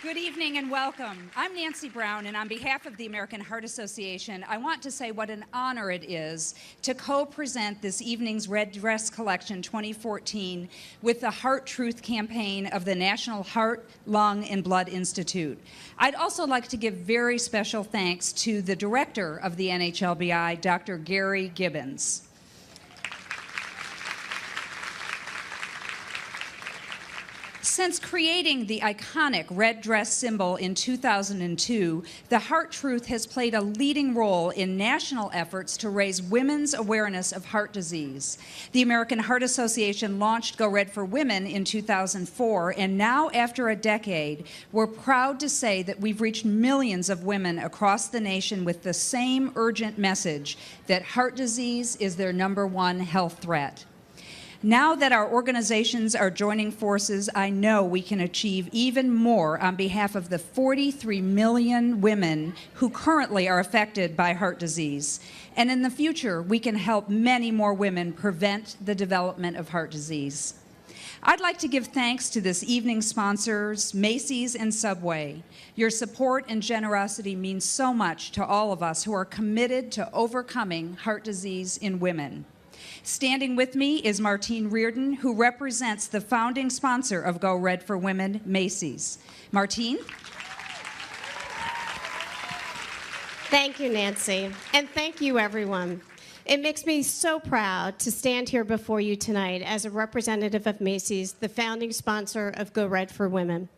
Good evening and welcome. I'm Nancy Brown, and on behalf of the American Heart Association, I want to say what an honor it is to co-present this evening's Red Dress Collection 2014 with the Heart Truth campaign of the National Heart, Lung, and Blood Institute. I'd also like to give very special thanks to the director of the NHLBI, Dr. Gary Gibbons. Since creating the iconic red dress symbol in 2002, the Heart Truth has played a leading role in national efforts to raise women's awareness of heart disease. The American Heart Association launched Go Red for Women in 2004, and now, after a decade, we're proud to say that we've reached millions of women across the nation with the same urgent message that heart disease is their #1 health threat. Now that our organizations are joining forces, I know we can achieve even more on behalf of the 43 million women who currently are affected by heart disease. And in the future, we can help many more women prevent the development of heart disease. I'd like to give thanks to this evening's sponsors, Macy's and Subway. Your support and generosity means so much to all of us who are committed to overcoming heart disease in women. Standing with me is Martine Reardon, who represents the founding sponsor of Go Red for Women, Macy's. Martine? Thank you, Nancy, and thank you, everyone. It makes me so proud to stand here before you tonight as a representative of Macy's, the founding sponsor of Go Red for Women.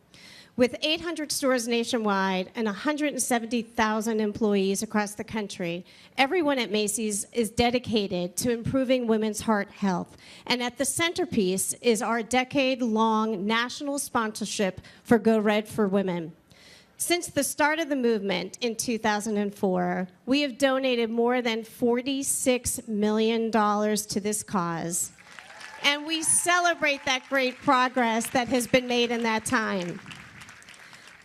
With 800 stores nationwide and 170,000 employees across the country, everyone at Macy's is dedicated to improving women's heart health. And at the centerpiece is our decade-long national sponsorship for Go Red for Women. Since the start of the movement in 2004, we have donated more than $46 million to this cause. And we celebrate that great progress that has been made in that time.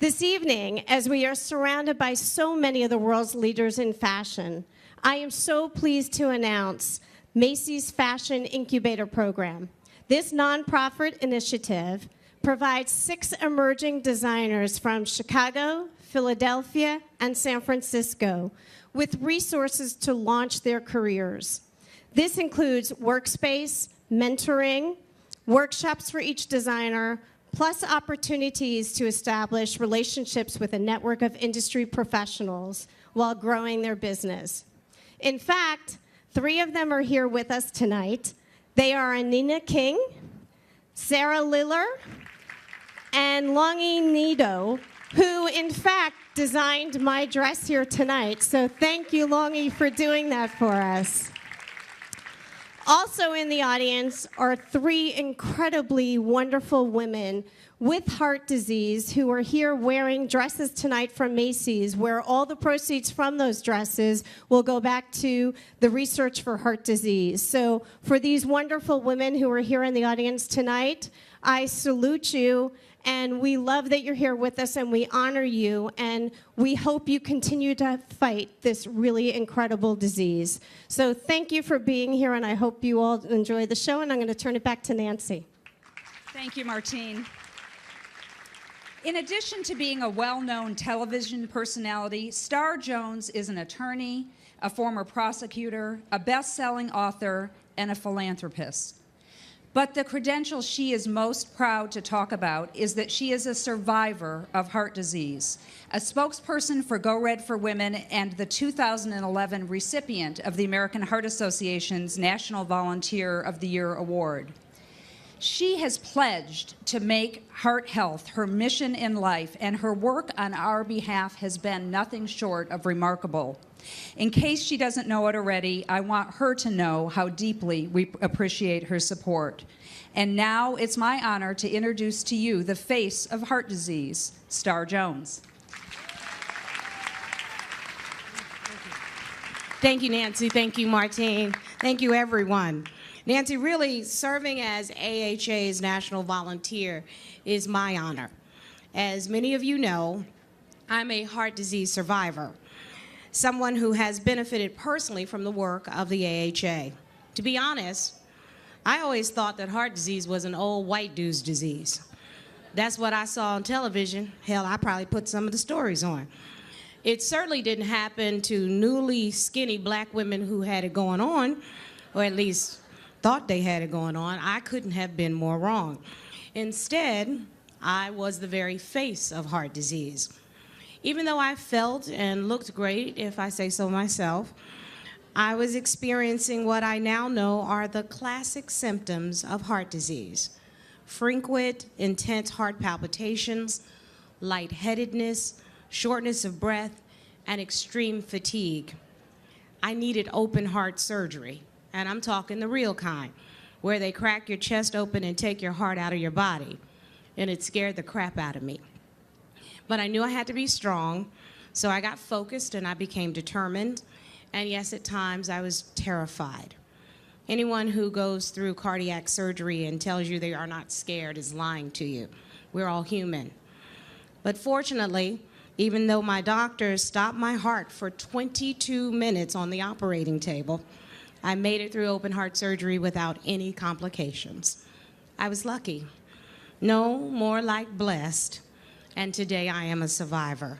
This evening, as we are surrounded by so many of the world's leaders in fashion, I am so pleased to announce Macy's Fashion Incubator Program. This nonprofit initiative provides 6 emerging designers from Chicago, Philadelphia, and San Francisco with resources to launch their careers. This includes workspace, mentoring, workshops for each designer, plus opportunities to establish relationships with a network of industry professionals while growing their business. In fact, 3 of them are here with us tonight. They are Anina King, Sarah Liller, and Longi Nido, who in fact designed my dress here tonight. So thank you, Longi, for doing that for us. Also in the audience are 3 incredibly wonderful women with heart disease who are here wearing dresses tonight from Macy's, where all the proceeds from those dresses will go back to the research for heart disease. So for these wonderful women who are here in the audience tonight, I salute you. And we love that you're here with us, and we honor you, and we hope you continue to fight this really incredible disease. So thank you for being here, and I hope you all enjoy the show, and I'm going to turn it back to Nancy. Thank you, Martine. In addition to being a well-known television personality, Star Jones is an attorney, a former prosecutor, a best-selling author, and a philanthropist. But the credential she is most proud to talk about is that she is a survivor of heart disease, a spokesperson for Go Red for Women, and the 2011 recipient of the American Heart Association's National Volunteer of the Year Award. She has pledged to make heart health her mission in life, and her work on our behalf has been nothing short of remarkable. In case she doesn't know it already, I want her to know how deeply we appreciate her support. And now it's my honor to introduce to you the face of heart disease, Star Jones. Thank you, Nancy. Thank you, Martine. Thank you, everyone. Nancy, really serving as AHA's National Volunteer is my honor. As many of you know, I'm a heart disease survivor, someone who has benefited personally from the work of the AHA. To be honest, I always thought that heart disease was an old white dude's disease. That's what I saw on television. Hell, I probably put some of the stories on. It certainly didn't happen to newly skinny black women who had it going on, or at least thought they had it going on. I couldn't have been more wrong. Instead, I was the very face of heart disease. Even though I felt and looked great, if I say so myself, I was experiencing what I now know are the classic symptoms of heart disease: frequent, intense heart palpitations, lightheadedness, shortness of breath, and extreme fatigue. I needed open heart surgery, and I'm talking the real kind, where they crack your chest open and take your heart out of your body, and it scared the crap out of me. But I knew I had to be strong, so I got focused and I became determined, and yes, at times I was terrified. Anyone who goes through cardiac surgery and tells you they are not scared is lying to you. We're all human. But fortunately, even though my doctors stopped my heart for 22 minutes on the operating table, I made it through open heart surgery without any complications. I was lucky. No, more like blessed. And today I am a survivor.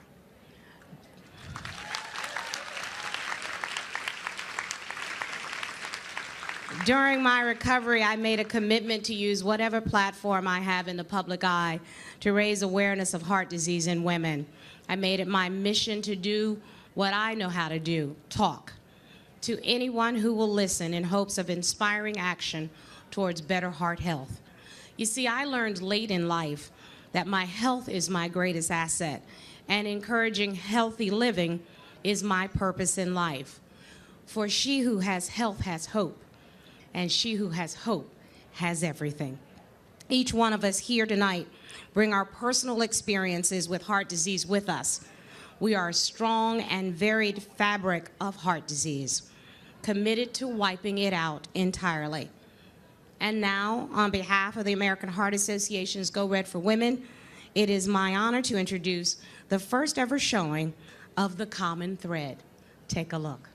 During my recovery, I made a commitment to use whatever platform I have in the public eye to raise awareness of heart disease in women. I made it my mission to do what I know how to do: talk to anyone who will listen in hopes of inspiring action towards better heart health. You see, I learned late in life that my health is my greatest asset, and encouraging healthy living is my purpose in life. For she who has health has hope, and she who has hope has everything. Each one of us here tonight bring our personal experiences with heart disease with us. We are a strong and varied fabric of heart disease, committed to wiping it out entirely. And now, on behalf of the American Heart Association's Go Red for Women, it is my honor to introduce the first ever showing of The Common Thread. Take a look.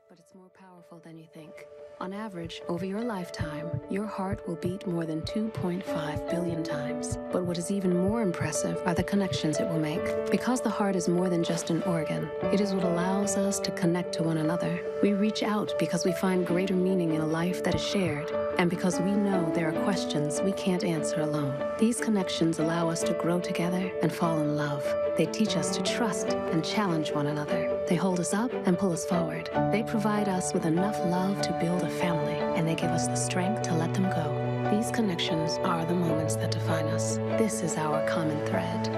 But it's more powerful than you think. On average, over your lifetime, your heart will beat more than 2.5 billion times. But what is even more impressive are the connections it will make. Because the heart is more than just an organ, it is what allows us to connect to one another. We reach out because we find greater meaning in a life that is shared, and because we know there are questions we can't answer alone. These connections allow us to grow together and fall in love. They teach us to trust and challenge one another. They hold us up and pull us forward. They provide us with enough love to build a family, and they give us the strength to let them go. These connections are the moments that define us. This is our common thread.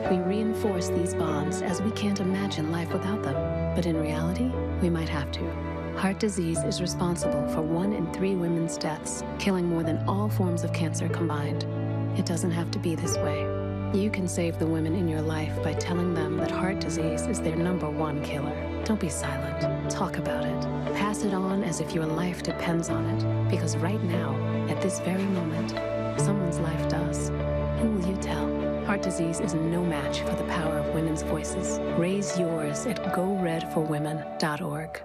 We reinforce these bonds as we can't imagine life without them. But in reality, we might have to. Heart disease is responsible for 1 in 3 women's deaths, killing more than all forms of cancer combined. It doesn't have to be this way. You can save the women in your life by telling them that heart disease is their #1 killer. Don't be silent. Talk about it. Pass it on as if your life depends on it. Because right now, at this very moment, someone's life does. Who will you tell? Heart disease is no match for the power of women's voices. Raise yours at GoRedForWomen.org.